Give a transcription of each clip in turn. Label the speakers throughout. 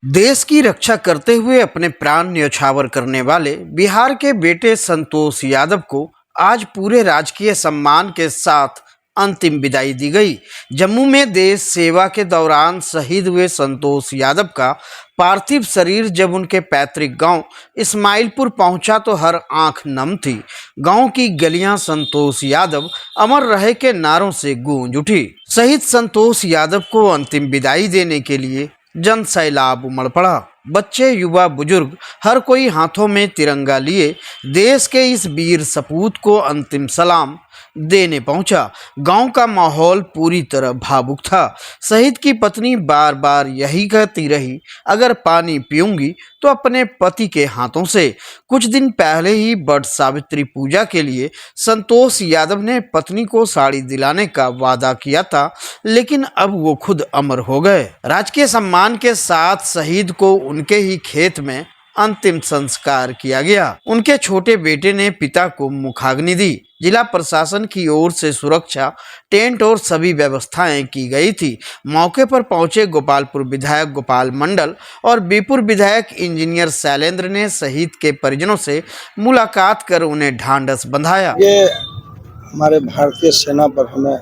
Speaker 1: देश की रक्षा करते हुए अपने प्राण न्यौछावर करने वाले बिहार के बेटे संतोष यादव को आज पूरे राजकीय सम्मान के साथ अंतिम विदाई दी गई। जम्मू में देश सेवा के दौरान शहीद हुए संतोष यादव का पार्थिव शरीर जब उनके पैतृक गांव इस्माइलपुर पहुंचा तो हर आंख नम थी। गांव की गलियां संतोष यादव अमर रहे के नारों से गूंज उठी। शहीद संतोष यादव को अंतिम विदाई देने के लिए जन सैलाब उमड़ पड़ा। बच्चे, युवा, बुजुर्ग, हर कोई हाथों में तिरंगा लिए देश के इस वीर सपूत को अंतिम सलाम देने पहुंचा। गांव का माहौल पूरी तरह भावुक था। शहीद की पत्नी बार बार यही कहती रही, अगर पानी पीऊंगी तो अपने पति के हाथों से। कुछ दिन पहले ही वट सावित्री पूजा के लिए संतोष यादव ने पत्नी को साड़ी दिलाने का वादा किया था, लेकिन अब वो खुद अमर हो गए। राजकीय सम्मान के साथ शहीद को उनके ही खेत में अंतिम संस्कार किया गया। उनके छोटे बेटे ने पिता को मुखाग्नि दी। जिला प्रशासन की ओर से सुरक्षा, टेंट और सभी व्यवस्थाएं की गई थी। मौके पर पहुंचे गोपालपुर विधायक गोपाल मंडल और बीपुर विधायक इंजीनियर शैलेंद्र ने शहीद के परिजनों से मुलाकात कर उन्हें ढांढस बंधाया।
Speaker 2: ये हमारे भारतीय सेना पर हमें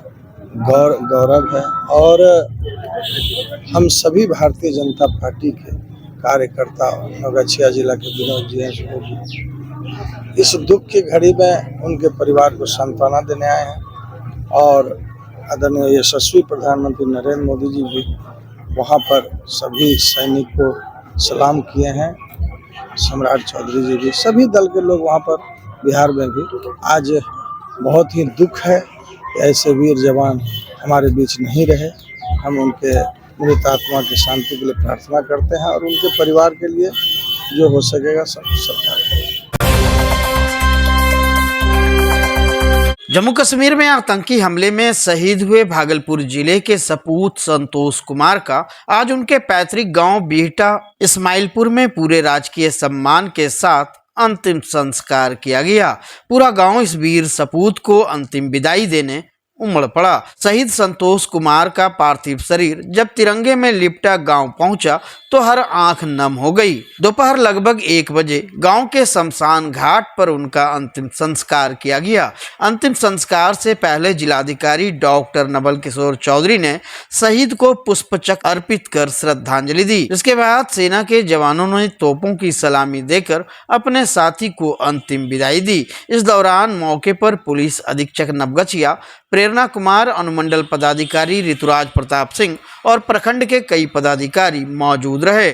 Speaker 2: गौरव है और हम सभी भारतीय जनता पार्टी के कार्यकर्ता नवगछिया जिला के विनोद जी इस दुख की घड़ी में उनके परिवार को सांत्वना देने आए हैं और आदरणीय यशस्वी प्रधानमंत्री नरेंद्र मोदी जी भी वहां पर सभी सैनिक को सलाम किए हैं। सम्राट चौधरी जी भी, सभी दल के लोग वहां पर बिहार में भी। आज बहुत ही दुख है कि ऐसे वीर जवान हमारे बीच नहीं रहे। हम उनके मृत आत्मा की शांति के लिए प्रार्थना करते हैं और उनके परिवार के लिए जो हो सकेगा सब सरकार करेगी।
Speaker 1: जम्मू कश्मीर में आतंकी हमले में शहीद हुए भागलपुर जिले के सपूत संतोष कुमार का आज उनके पैतृक गांव बिहटा इस्माइलपुर में पूरे राजकीय सम्मान के साथ अंतिम संस्कार किया गया। पूरा गांव इस वीर सपूत को अंतिम विदाई देने उमड़ पड़ा। शहीद संतोष कुमार का पार्थिव शरीर जब तिरंगे में लिपटा गांव पहुंचा तो हर आंख नम हो गई। दोपहर लगभग 1 बजे गांव के शमशान घाट पर उनका अंतिम संस्कार किया गया। अंतिम संस्कार से पहले जिलाधिकारी डॉक्टर नवल किशोर चौधरी ने शहीद को पुष्पचक्र अर्पित कर श्रद्धांजलि दी। इसके बाद सेना के जवानों ने तोपों की सलामी देकर अपने साथी को अंतिम विदाई दी। इस दौरान मौके पर पुलिस अधीक्षक नवगछिया प्रेरणा कुमार, अनुमंडल पदाधिकारी ऋतुराज प्रताप सिंह और प्रखंड के कई पदाधिकारी मौजूद रहे।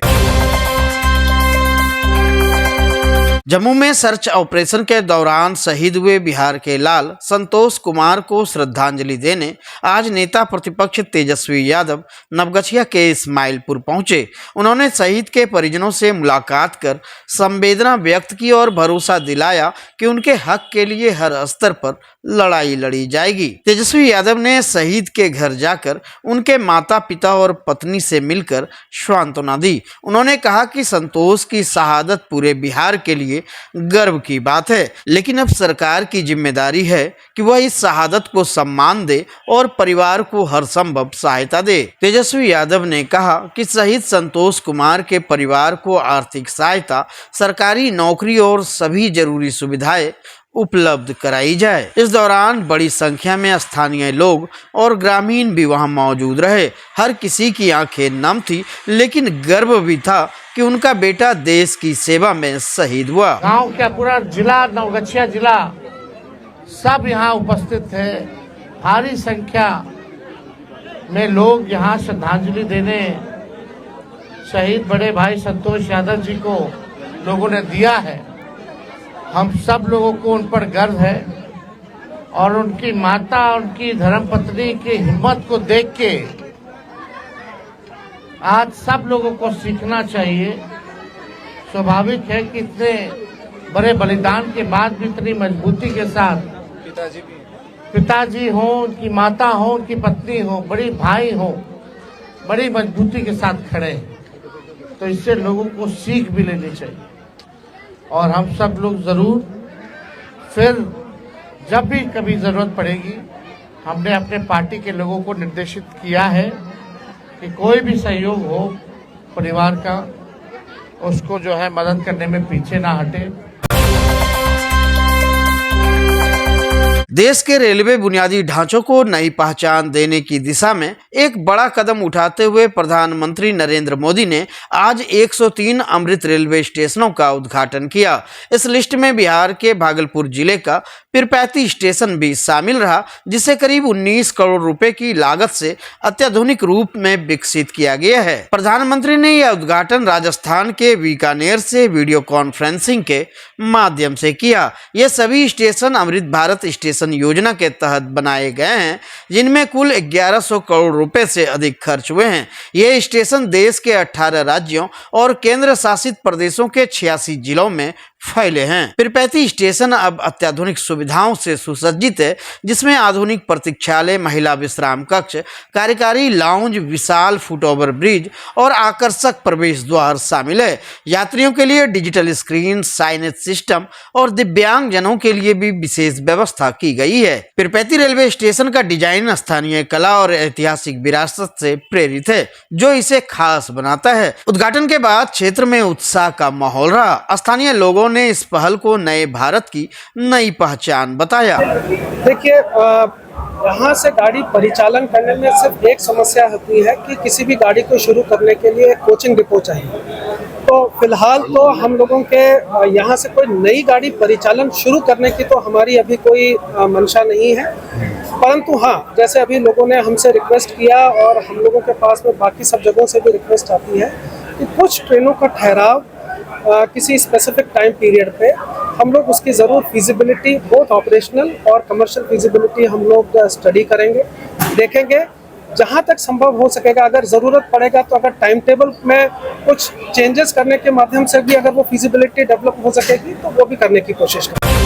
Speaker 1: जम्मू में सर्च ऑपरेशन के दौरान शहीद हुए बिहार के लाल संतोष कुमार को श्रद्धांजलि देने आज नेता प्रतिपक्ष तेजस्वी यादव नवगछिया के इस्माइलपुर पहुंचे। उन्होंने शहीद के परिजनों से मुलाकात कर संवेदना व्यक्त की और भरोसा दिलाया कि उनके हक के लिए हर स्तर पर लड़ाई लड़ी जाएगी। तेजस्वी यादव ने शहीद के घर जाकर उनके माता पिता और पत्नी से मिलकर सांत्वना दी। उन्होंने कहा कि संतोष की शहादत पूरे बिहार के लिए गर्व की बात है, लेकिन अब सरकार की जिम्मेदारी है कि वह इस शहादत को सम्मान दे और परिवार को हर संभव सहायता दे। तेजस्वी यादव ने कहा कि शहीद संतोष कुमार के परिवार को आर्थिक सहायता, सरकारी नौकरी और सभी जरूरी सुविधाएं उपलब्ध कराई जाए। इस दौरान बड़ी संख्या में स्थानीय लोग और ग्रामीण भी वहां मौजूद रहे। हर किसी की आंखें नम थी, लेकिन गर्व भी था कि उनका बेटा देश की सेवा में शहीद हुआ।
Speaker 3: गांव का पूरा जिला, नवगछिया जिला, सब यहां उपस्थित थे। भारी संख्या में लोग यहां श्रद्धांजलि देने शहीद बड़े भाई संतोष यादव जी को लोगों ने दिया है। हम सब लोगों को उन पर गर्व है और उनकी माता, उनकी धर्मपत्नी की हिम्मत को देख के आज सब लोगों को सीखना चाहिए। स्वाभाविक है कि इतने बड़े बलिदान के बाद भी इतनी मजबूती के साथ पिताजी हो, उनकी माता हो, उनकी पत्नी हो, बड़ी भाई हो, बड़ी मजबूती के साथ खड़े हैं। तो इससे लोगों को सीख भी लेनी चाहिए और हम सब लोग जरूर फिर जब भी कभी जरूरत पड़ेगी, हमने अपने पार्टी के लोगों को निर्देशित किया है कि कोई भी सहयोग हो परिवार का उसको जो है मदद करने में पीछे ना हटे।
Speaker 1: देश के रेलवे बुनियादी ढांचों को नई पहचान देने की दिशा में एक बड़ा कदम उठाते हुए प्रधानमंत्री नरेंद्र मोदी ने आज 103 अमृत रेलवे स्टेशनों का उद्घाटन किया। इस लिस्ट में बिहार के भागलपुर जिले का पीरपैंती स्टेशन भी शामिल रहा, जिसे करीब 19 करोड़ रुपए की लागत से अत्याधुनिक रूप में विकसित किया गया है। प्रधानमंत्री ने यह उद्घाटन राजस्थान के बीकानेर से वीडियो कॉन्फ्रेंसिंग के माध्यम से किया। ये सभी स्टेशन अमृत भारत स्टेशन योजना के तहत बनाए गए हैं, जिनमें कुल 1100 करोड़ रुपए से अधिक खर्च हुए हैं। ये स्टेशन देश के 18 राज्यों और केंद्र शासित प्रदेशों के 86 जिलों में फैले हैं। पीरपैंती स्टेशन अब अत्याधुनिक सुविधाओं से सुसज्जित है, जिसमें आधुनिक प्रतीक्षालय, महिला विश्राम कक्ष, कार्यकारी लाउंज, विशाल फुटओवर ब्रिज और आकर्षक प्रवेश द्वार शामिल है। यात्रियों के लिए डिजिटल स्क्रीन, साइनेज सिस्टम और दिव्यांग जनों के लिए भी विशेष व्यवस्था की गई है। पीरपैंती रेलवे स्टेशन का डिजाइन स्थानीय कला और ऐतिहासिक विरासत से प्रेरित है, जो इसे खास बनाता है। उद्घाटन के बाद क्षेत्र में उत्साह का माहौल रहा। स्थानीय लोगों ने इस पहल को नए भारत की नई पहचान बताया।
Speaker 4: देखिए, यहाँ से गाड़ी परिचालन करने में सिर्फ एक समस्या होती है कि किसी भी गाड़ी को शुरू करने के लिए कोचिंग डिपो चाहिए। तो फिलहाल तो हम लोगों के यहाँ से कोई नई गाड़ी परिचालन शुरू करने की तो हमारी अभी कोई मंशा नहीं है, परंतु हाँ, जैसे अभी लोगों ने हमसे रिक्वेस्ट किया और हम लोगों के पास में बाकी सब जगहों से भी रिक्वेस्ट आती है कि कुछ ट्रेनों का ठहराव किसी स्पेसिफिक टाइम पीरियड पे हम लोग उसकी ज़रूर फिजिबिलिटी, बोथ ऑपरेशनल और कमर्शियल फिजिबिलिटी हम लोग स्टडी करेंगे, देखेंगे। जहाँ तक संभव हो सकेगा, अगर ज़रूरत पड़ेगा तो अगर टाइम टेबल में कुछ चेंजेस करने के माध्यम से भी अगर वो फिजिबिलिटी डेवलप हो सकेगी तो वो भी करने की कोशिश करेंगे।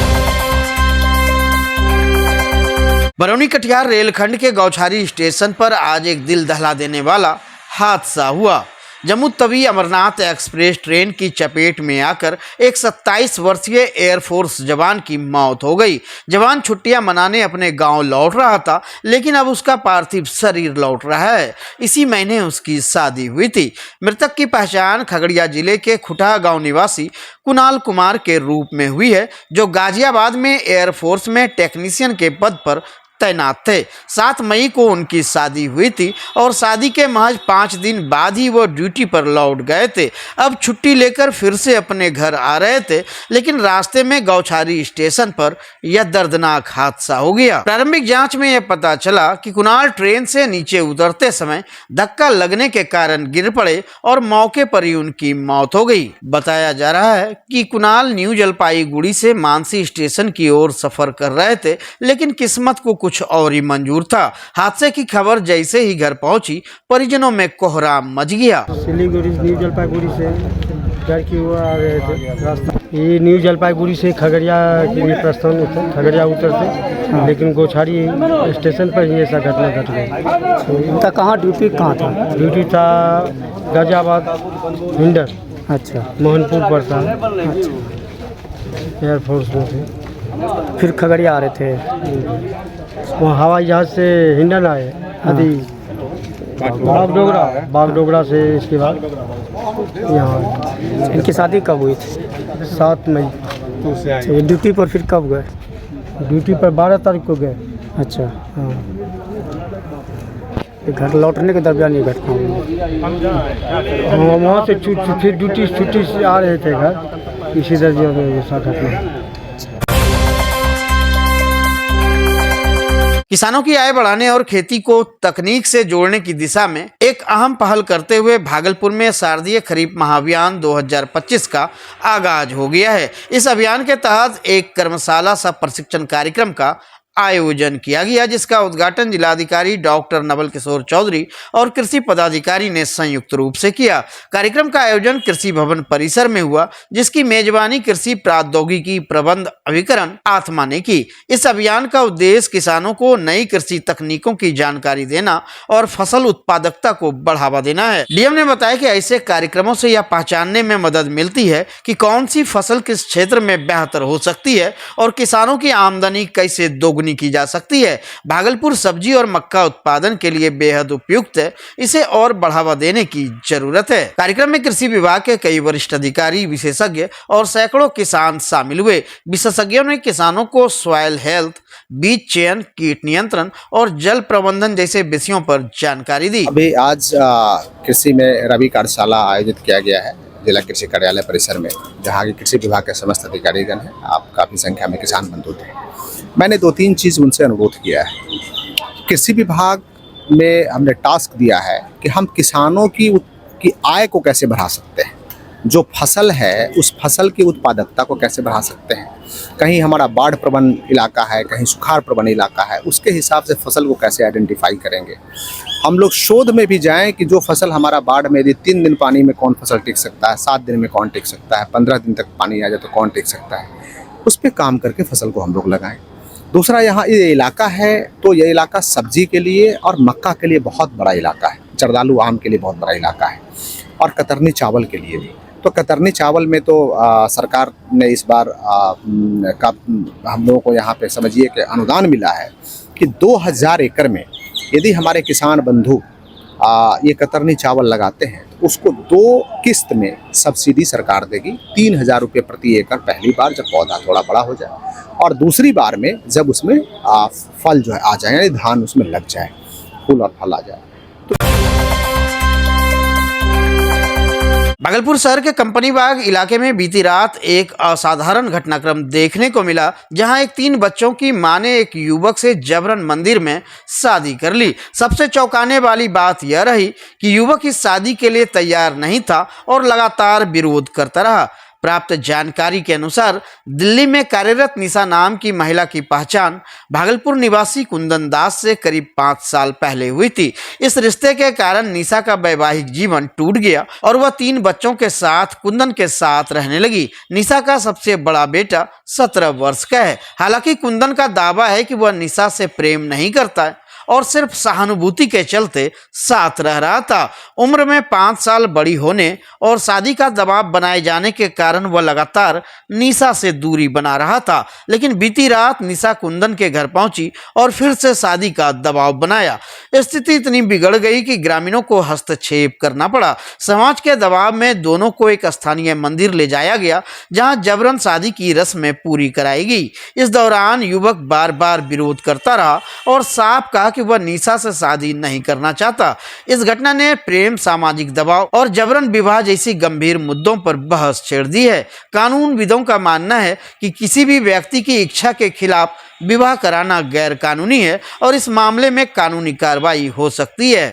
Speaker 1: बरौनी कटिहार रेलखंड के गौछारी स्टेशन पर आज एक दिल दहला देने वाला हादसा हुआ। जम्मू तवी अमरनाथ एक्सप्रेस ट्रेन की चपेट में आकर एक 27 वर्षीय एयरफोर्स जवान की मौत हो गई। जवान छुट्टियां मनाने अपने गांव लौट रहा था, लेकिन अब उसका पार्थिव शरीर लौट रहा है। इसी महीने उसकी शादी हुई थी। मृतक की पहचान खगड़िया जिले के खुटा गांव निवासी कुणाल कुमार के रूप में हुई है, जो गाजियाबाद में एयरफोर्स में टेक्नीशियन के पद पर तैनात थे। 7 मई को उनकी शादी हुई थी और शादी के महज 5 दिन बाद ही वो ड्यूटी पर लौट गए थे। अब छुट्टी लेकर फिर से अपने घर आ रहे थे, लेकिन रास्ते में गौछारी स्टेशन पर यह दर्दनाक हादसा हो गया। प्रारंभिक जांच में यह पता चला कि कुणाल ट्रेन से नीचे उतरते समय धक्का लगने के कारण गिर पड़े और मौके पर ही उनकी मौत हो गई। बताया जा रहा है कि कुणाल न्यू जलपाईगुड़ी से मानसी स्टेशन की ओर सफर कर रहे थे, लेकिन किस्मत को कुछ और ही मंजूर था। हादसे की खबर जैसे ही घर पहुंची, परिजनों में कोहराम मच गया।
Speaker 5: सिलीगुड़ी न्यू जलपाईगुड़ी से घर की ओर आ रहे थे रास्ता। ये न्यू जलपाईगुड़ी से खगड़िया के लिए प्रस्थान होता, खगड़िया उतरते, लेकिन गौछारी स्टेशन पर ही ऐसा घटना घट गई।
Speaker 6: उनका कहाँ ड्यूटी कहाँ था?
Speaker 5: ड्यूटी था गाजियाबाद हिंडर।
Speaker 6: अच्छा,
Speaker 5: मोहनपुर पर था।
Speaker 6: अच्छा।
Speaker 5: एयरफोर्स में थे,
Speaker 6: फिर खगड़िया आ रहे थे।
Speaker 5: वहाँ हवाई जहाज से हिंडन आए, अभी बागडोगरा से इसके बाद यहाँ।
Speaker 6: इनकी शादी कब हुई थी?
Speaker 5: 7 मई।
Speaker 6: ये ड्यूटी पर फिर कब गए?
Speaker 5: ड्यूटी पर 12 तारीख को गए।
Speaker 6: अच्छा, हाँ। ये घर लौटने के दरमियान ये घटना हुई।
Speaker 5: हाँ, वहाँ से फिर छुट्टी से आ रहे थे घर, इसी दर्जे में ऐसा घटना।
Speaker 1: किसानों की आय बढ़ाने और खेती को तकनीक से जोड़ने की दिशा में एक अहम पहल करते हुए भागलपुर में शारदीय खरीफ महाअभियान 2025 का आगाज हो गया है। इस अभियान के तहत एक कर्मशाला सह प्रशिक्षण कार्यक्रम का आयोजन किया गया, जिसका उद्घाटन जिलाधिकारी डॉक्टर नवल किशोर चौधरी और कृषि पदाधिकारी ने संयुक्त रूप से किया। कार्यक्रम का आयोजन कृषि भवन परिसर में हुआ, जिसकी मेजबानी कृषि प्रौद्योगिकी प्रबंध अभिकरण आत्मा ने की। इस अभियान का उद्देश्य किसानों को नई कृषि तकनीकों की जानकारी देना और फसल उत्पादकता को बढ़ावा देना है। डीएम ने बताया कि ऐसे कार्यक्रमों से यह पहचानने में मदद मिलती है कि कौन सी फसल किस क्षेत्र में बेहतर हो सकती है और किसानों की आमदनी कैसे दोगुनी दोगुनी की जा सकती है। भागलपुर सब्जी और मक्का उत्पादन के लिए बेहद उपयुक्त है, इसे और बढ़ावा देने की जरूरत है। कार्यक्रम में कृषि विभाग के कई वरिष्ठ अधिकारी, विशेषज्ञ और सैकड़ों किसान शामिल हुए। विशेषज्ञों ने किसानों को सॉइल हेल्थ, बीज चयन, कीट नियंत्रण और जल प्रबंधन जैसे विषयों पर जानकारी दी।
Speaker 7: अभी आज कृषि में रबी कार्यशाला आयोजित किया गया है जिला कृषि कार्यालय परिसर में, जहाँ की कृषि विभाग के समस्त अधिकारीगण हैं। आप काफ़ी संख्या में किसान बंधु थे। मैंने 2-3 चीज़ उनसे अनुरोध किया है। कृषि विभाग में हमने टास्क दिया है कि हम किसानों की आय को कैसे बढ़ा सकते हैं, जो फसल है उस फसल की उत्पादकता को कैसे बढ़ा सकते हैं। कहीं हमारा बाढ़ प्रवण इलाका है, कहीं सुखाड़ प्रवण इलाका है, उसके हिसाब से फसल को कैसे आइडेंटिफाई करेंगे। हम लोग शोध में भी जाएं कि जो फसल हमारा बाढ़ में यदि 3 दिन पानी में कौन फसल टिक सकता है, 7 दिन में कौन टिक सकता है, 15 दिन तक पानी आ जाए तो कौन टिक सकता है, उस पर काम करके फसल को हम लोग लगाएं। दूसरा, यहाँ ये इलाका है तो ये इलाका सब्जी के लिए और मक्का के लिए बहुत बड़ा इलाका है, जर्दालू आम के लिए बहुत बड़ा इलाका है, और कतरनी चावल के लिए भी। तो कतरनी चावल में तो सरकार ने इस बार हम लोगों को यहाँ पे समझिए कि अनुदान मिला है कि 2000 एकड़ में यदि हमारे किसान बंधु ये कतरनी चावल लगाते हैं तो उसको 2 किस्त में सब्सिडी सरकार देगी। 3000 रुपये प्रति एकड़ पहली बार जब पौधा थोड़ा बड़ा हो जाए, और दूसरी बार में जब उसमें फल जो है आ जाए, यानी धान उसमें लग जाए, फूल और फल आ जाए।
Speaker 1: भागलपुर शहर के कंपनी बाग इलाके में बीती रात एक असाधारण घटनाक्रम देखने को मिला, जहां एक 3 बच्चों की मां ने एक युवक से जबरन मंदिर में शादी कर ली। सबसे चौंकाने वाली बात यह रही कि युवक इस शादी के लिए तैयार नहीं था और लगातार विरोध करता रहा। प्राप्त जानकारी के अनुसार दिल्ली में कार्यरत निशा नाम की महिला की पहचान भागलपुर निवासी कुंदन दास से करीब 5 साल पहले हुई थी। इस रिश्ते के कारण निशा का वैवाहिक जीवन टूट गया और वह 3 बच्चों के साथ कुंदन के साथ रहने लगी। निशा का सबसे बड़ा बेटा 17 वर्ष का है। हालांकि कुंदन का दावा है कि वह निशा से प्रेम नहीं करता है और सिर्फ सहानुभूति के चलते साथ रह रहा था। उम्र में 5 साल बड़ी होने और शादी का दबाव बनाए जाने के कारण वह लगातार निशा से दूरी बना रहा था, लेकिन बीती रात निशा कुंदन के घर पहुंची और फिर से शादी का दबाव बनाया। स्थिति इतनी बिगड़ गई कि ग्रामीणों को हस्तक्षेप करना पड़ा। समाज के दबाव में दोनों को एक स्थानीय मंदिर ले जाया गया, जहां जबरन शादी की रस्में पूरी कराई गई। इस दौरान युवक बार बार विरोध करता रहा और साफ कहा कि वह निशा से शादी नहीं करना चाहता। इस घटना ने प्रेम, सामाजिक दबाव और जबरन विवाह जैसी गंभीर मुद्दों पर बहस छेड़ दी है। कानूनविदों का मानना है कि किसी भी व्यक्ति की इच्छा के खिलाफ विवाह कराना गैर कानूनी है और इस मामले में कानूनी कार्रवाई हो सकती है।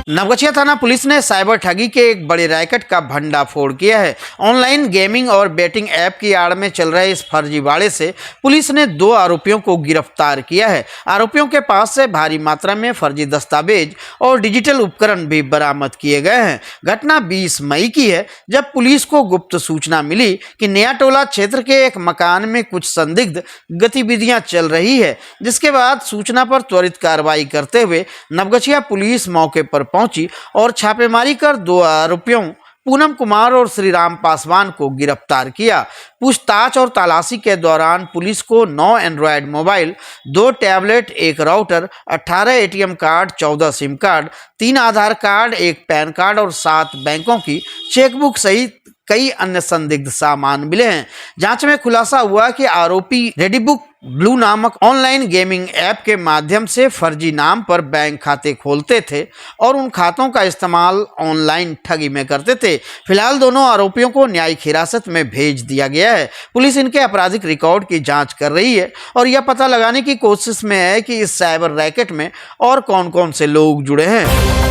Speaker 1: नवगछिया थाना पुलिस ने साइबर ठगी के एक बड़े रैकेट का भंडाफोड़ किया है। ऑनलाइन गेमिंग और बेटिंग ऐप की आड़ में चल रहे इस फर्जीवाड़े से पुलिस ने 2 आरोपियों को गिरफ्तार किया है। आरोपियों के पास से भारी मात्रा में फर्जी दस्तावेज और डिजिटल उपकरण भी बरामद किए गए हैं। घटना 20 मई की है, जब पुलिस को गुप्त सूचना मिली कि नया टोला क्षेत्र के एक मकान में कुछ संदिग्ध गतिविधियां चल रही है, जिसके बाद सूचना पर त्वरित कार्रवाई करते हुए नवगछिया पुलिस मौके पर पहुंची और छापेमारी कर 2 आरोपियों पूनम कुमार और श्रीराम पासवान को गिरफ्तार किया। पूछताछ और तलाशी के दौरान पुलिस को 9 Android mobile, 2 tablet, 1 router, 18 ATM card, 14 SIM card, 3 आधार कार्ड, 1 पैन कार्ड और 7 बैंकों की चेकबुक सहित कई अन्य संदिग्ध सामान मिले हैं। जांच में खुलासा हुआ कि आरोपी रेडीबुक ब्लू नामक ऑनलाइन गेमिंग ऐप के माध्यम से फर्जी नाम पर बैंक खाते खोलते थे और उन खातों का इस्तेमाल ऑनलाइन ठगी में करते थे। फिलहाल दोनों आरोपियों को न्यायिक हिरासत में भेज दिया गया है। पुलिस इनके आपराधिक रिकॉर्ड की जांच कर रही है और यह पता लगाने की कोशिश में है कि इस साइबर रैकेट में और कौन कौन से लोग जुड़े हैं।